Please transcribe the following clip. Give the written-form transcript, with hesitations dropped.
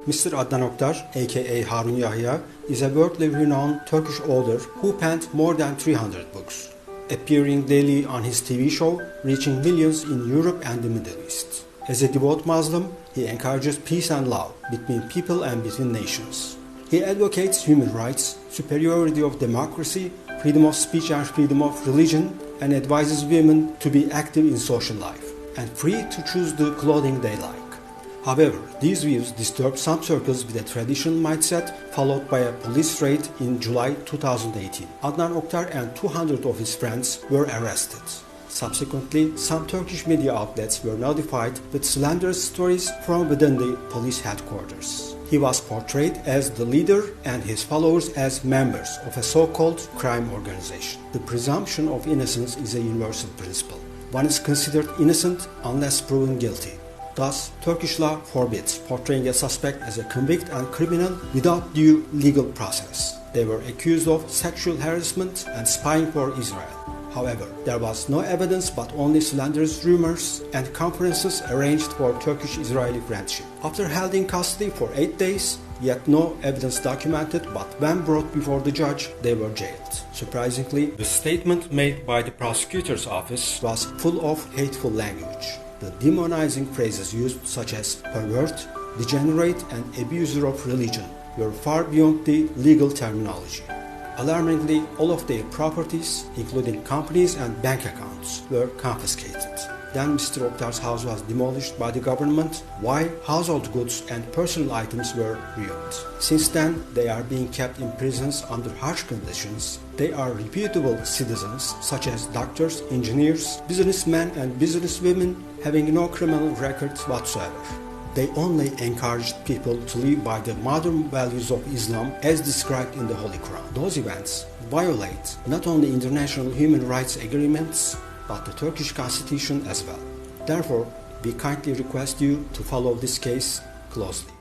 Mr. Adnan Oktar, aka Harun Yahya, is a worldly renowned Turkish author who penned more than 300 books, appearing daily on his TV show, reaching millions in Europe and the Middle East. As a devout Muslim, he encourages peace and love between people and between nations. He advocates human rights, superiority of democracy, freedom of speech and freedom of religion, and advises women to be active in social life and free to choose the clothing they like. However, these views disturbed some circles with a traditional mindset, followed by a police raid in July 2018. Adnan Oktar and 200 of his friends were arrested. Subsequently, some Turkish media outlets were notified with slanderous stories from within the police headquarters. He was portrayed as the leader and his followers as members of a so-called crime organization. The presumption of innocence is a universal principle. One is considered innocent unless proven guilty. Thus, Turkish law forbids portraying a suspect as a convict and criminal without due legal process. They were accused of sexual harassment and spying for Israel. However, there was no evidence but only slanderous rumors and conferences arranged for Turkish-Israeli friendship. After held in custody for 8 days, yet no evidence documented, but when brought before the judge, they were jailed. Surprisingly, the statement made by the prosecutor's office was full of hateful language. The demonizing phrases used, such as pervert, degenerate, and abuser of religion, were far beyond the legal terminology. Alarmingly, all of their properties, including companies and bank accounts, were confiscated. Then Mr. Oktar's house was demolished by the government, while household goods and personal items were ruined. Since then, they are being kept in prisons under harsh conditions. They are reputable citizens, such as doctors, engineers, businessmen and businesswomen, having no criminal records whatsoever. They only encouraged people to live by the modern values of Islam as described in the Holy Quran. Those events violate not only international human rights agreements, but the Turkish constitution as well. Therefore, we kindly request you to follow this case closely.